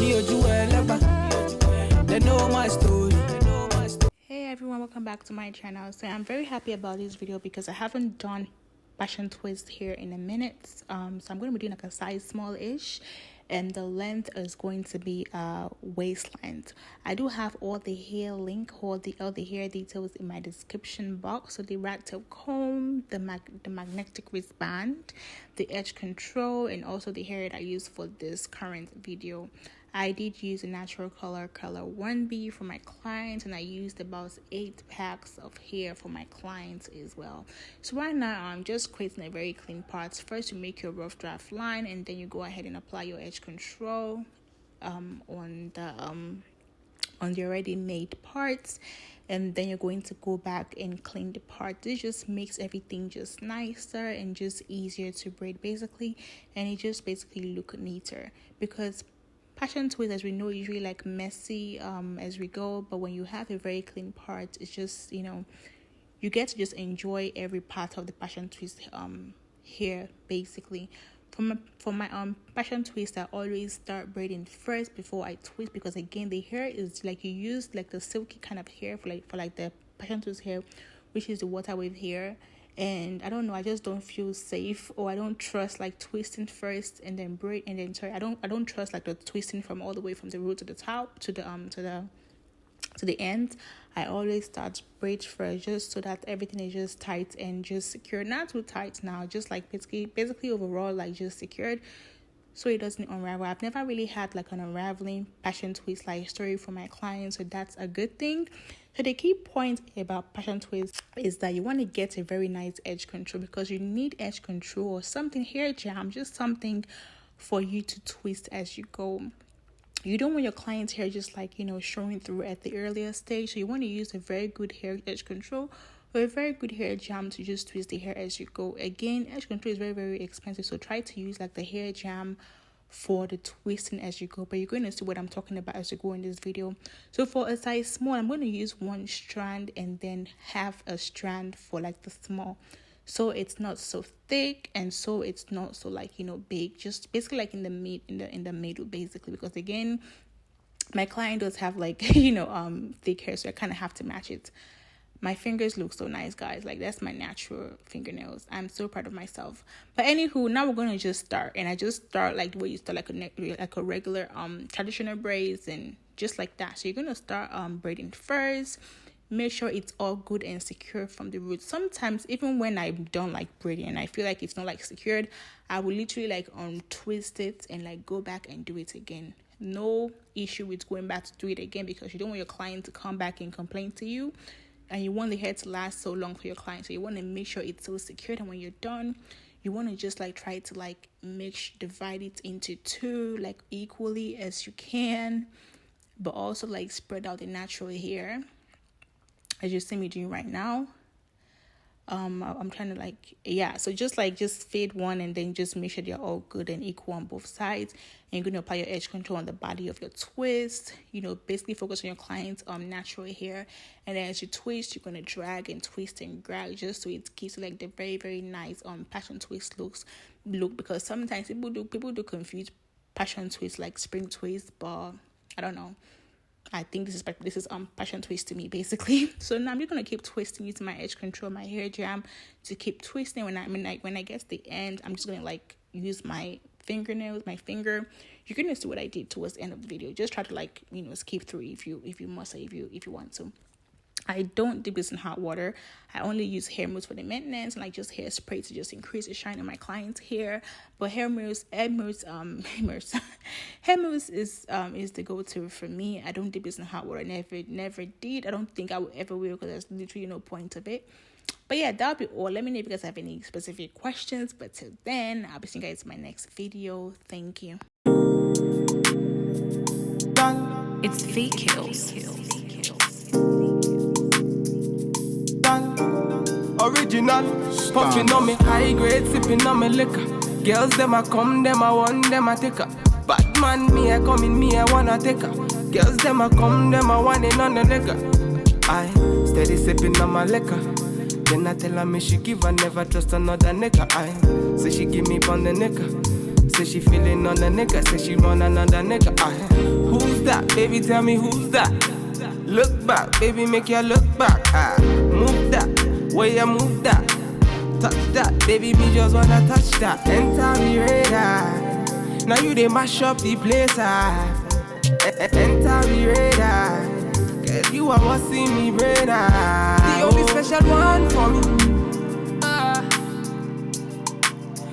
They know my story. Hey everyone, welcome back to my channel. So I'm very happy about this video because I haven't done passion twist here in a minute. So I'm going to be doing like a size small-ish, and the length is going to be waist length. I do have all the hair link, all the hair details in my description box. So the rat tail comb, the magnetic wristband, the edge control, and also the hair that I use for this current video. I did use a natural color 1B for my clients, and I used about 8 packs of hair for my clients as well. So right now I'm just creating a very clean parts. First you make your rough draft line, and then you go ahead and apply your edge control on the already made parts, and then you're going to go back and clean the part. This just makes everything just nicer and just easier to braid basically, and it just basically look neater, because passion twist, as we know, usually like messy as we go, but when you have a very clean part, it's just, you know, you get to just enjoy every part of the passion twist hair basically. For my passion twist, I always start braiding first before I twist, because again the hair is like, you use like the silky kind of hair for like the passion twist hair, which is the water wave hair. And I don't know, I just don't feel safe, or I don't trust like twisting first and then braid, and then I don't trust like the twisting from all the way from the root to the top to the end. I always start braid first, just so that everything is just tight and just secure. Not too tight now, just like basically overall like just secured, so it doesn't unravel. I've never really had like an unraveling passion twist like story for my clients, so that's a good thing. So the key point about passion twist is that you want to get a very nice edge control, because you need edge control or something, hair jam, just something for you to twist as you go. You don't want your client's hair just like, you know, showing through at the earlier stage. So you want to use a very good hair edge control or a very good hair jam to just twist the hair as you go. Again, edge control is very, very expensive, so try to use like the hair jam for the twisting as you go, but you're going to see what I'm talking about as you go in this video. So for a size small, I'm going to use one strand and then half a strand for like the small, so it's not so thick and so it's not so like, you know, big, just basically like in the middle basically, because again my client does have like you know thick hair, so I kind of have to match it. My fingers look so nice, guys. Like, that's my natural fingernails. I'm so proud of myself. But anywho, now we're gonna just start, and I just start like the way you start like a regular traditional braids, and just like that. So you're gonna start braiding first. Make sure it's all good and secure from the root. Sometimes even when I'm done like braiding and I feel like it's not like secured, I will literally like untwist it and like go back and do it again. No issue with going back to do it again, because you don't want your client to come back and complain to you. And you want the hair to last so long for your client, so you want to make sure it's so secured. And when you're done, you want to just like try to like divide it into two like equally as you can, but also like spread out the natural hair as you see me doing right now. I'm trying to like, yeah, so just fade one and then just make sure they're all good and equal on both sides. And you're going to apply your edge control on the body of your twist, you know, basically focus on your client's natural hair. And then as you twist, you're going to drag and twist and drag, just so it gives you like the very, very nice passion twist look, because sometimes people do confuse passion twist like spring twist, but I don't know. I think this is passion twist to me basically. So now I'm just gonna keep twisting using my edge control, my hair jam to keep twisting. When I get to the end, I'm just gonna like use my finger. You're gonna see what I did towards the end of the video. Just try to like, you know, skip through if you want to. I don't dip this in hot water. I only use hair mousse for the maintenance, and like just hairspray to just increase the shine on my client's hair. But hair mousse is the go-to for me. I don't dip this in hot water. Never did. I don't think I will ever will, because there's literally no point of it. But yeah, that'll be all. Let me know if you guys have any specific questions. But till then, I'll be seeing you guys in my next video. Thank you. It's Fake Kills. Original, puffing on me high grade, sipping on me liquor. Girls them a come, them a want, them a take her. Bad man, me a come in, me a wanna take her. Girls them a come, them a want in on the liquor. I steady sipping on my liquor. Then I tell her me she give her, never trust another nigga. I say she give me pon the nigga. Say she feeling on the nigga, say she want another nigga. Who's that? Baby, tell me who's that? Look back, baby, make you look back. Move that, way you move that. Touch that, baby, me just wanna touch that. Enter the radar. Now you they mash up the place. Enter the radar. Girl, you are what's in me brain. The only special one for me.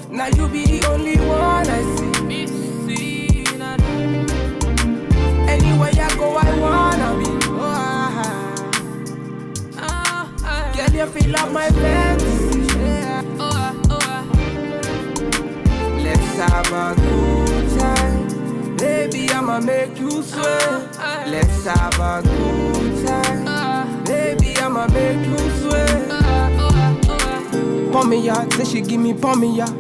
Now you be the only one I see. Anywhere I go, I wanna be. Girl, you feel like my fantasy. Let's have a good time. Baby, I'ma make you sweat. Let's have a good time. Baby, I'ma make you sweat. Pour me out, say she give me pour me out.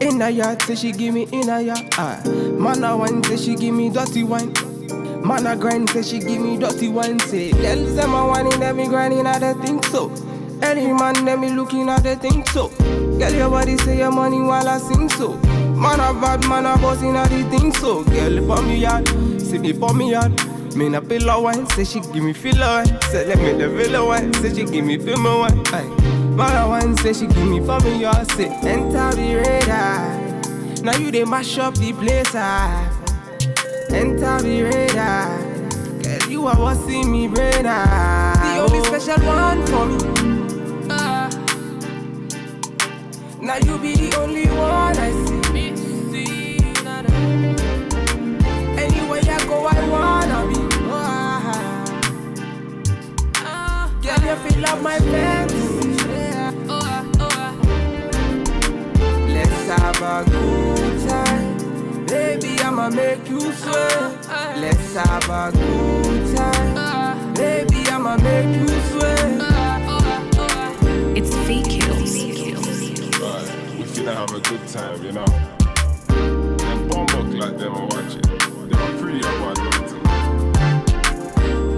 In a yard, say she give me in a yard. Man a wine, say she give me dirty wine. Man a grind, say she give me dirty wine. Say, girls them a whining, them me grinding, I don't think so. Any man, them me looking, I don't think so. Girl, your body say your money while I sing so. Man a bad, man a bossing, I don't think so. Girl, pour me out, say me pour me out. Me na pillow wine, say she give me filler wine. Say let me the villa wine, say she give me film wine. Man a wine, say she give me for me, y'all say enter the radar. Now you they mash up the place. Enter the radar. Girl, you are what's in me brain. The only special one for me. Now you be the only one I see. Anywhere I go, I wanna be. Girl, you feel like my fantasy. Let's have a good time. Baby, I'ma make you sweat. Let's have a good time. Baby, I'ma make you sweat. It's fake kills. Right, we finna have a good time, you know. Them bomb like them are watching. They are pretty about it.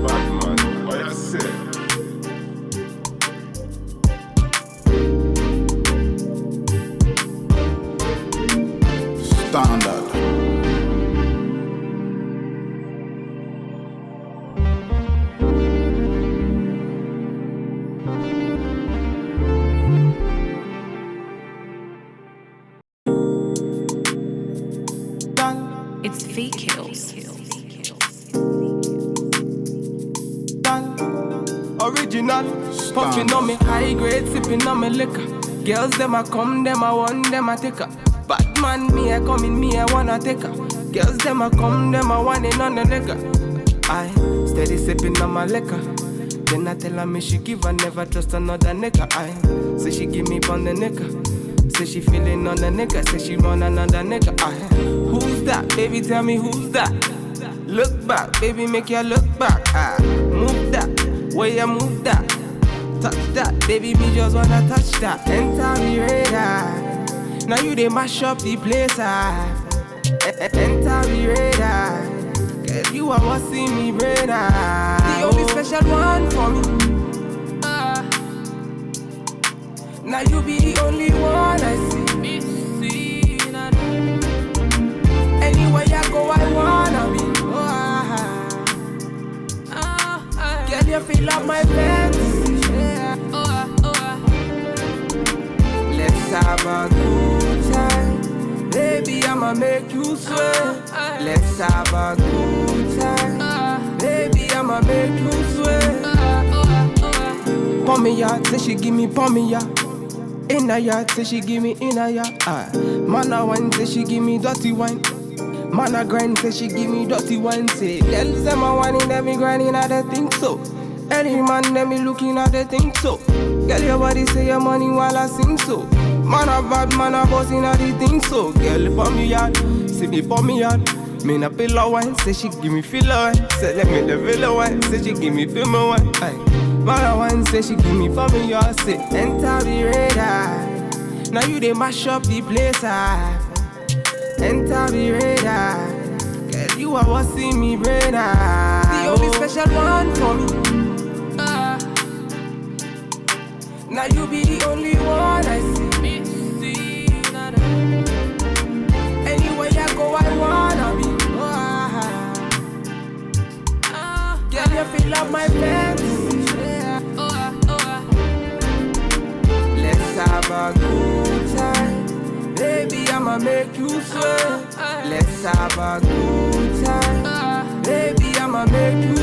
Bad man, what you say? Standard. It's fake kills. Original, puffing on me high grade, sipping on me liquor. Girls them a come, them a want, them a take her. Bad man, me a come in, me a wanna take her. Girls them a come, them a want on the liquor. I steady sipping on my liquor. Then I tell her me she give her, never trust another nigga. I say she give me on the nigga. Say she feeling on the nigga, say she want another nigga. Who's that? Baby, tell me who's that? Look back, baby, make you look back. Move that, way you move that. Touch that, baby, me just wanna touch that. Enter the radar. Now you they mash up the place. Enter the radar. Girl, you are what's in me brain. The only special one for me. Now you be the only one I see. Anywhere I go, I wanna be. Girl, you feel like my fantasy. Let's have a good time. Baby, I'ma make you sweat. Let's have a good time. Baby, I'ma make you sweat. Pour me out, say she give me pour me out. In a yard, say she give me in a yard. Man a wine, say she give me dirty wine. Man a grind, say she give me dirty wine. Say, girls them a whining, them me grinding, I don't think so. Any man, them me looking, I don't think so. Girl, your body say your money while I sing so. Man a bad, man a bossing, I don't think so. Girl, pour me out, say me pour me out. Me na pillow wine, say she give me filler wine. Say let me the villa wine, say she give me film wine. Man a wine, say she give me for me, y'all say enter the radar. Now you they mash up the place. Enter the radar. Girl, you are what's in me brain. The only special one for me. Now you be the only one I see. I wanna be. Girl, you feel up my fantasy. Let's have a good time. Baby, I'ma make you sweat. Let's have a good time. Baby, I'ma make you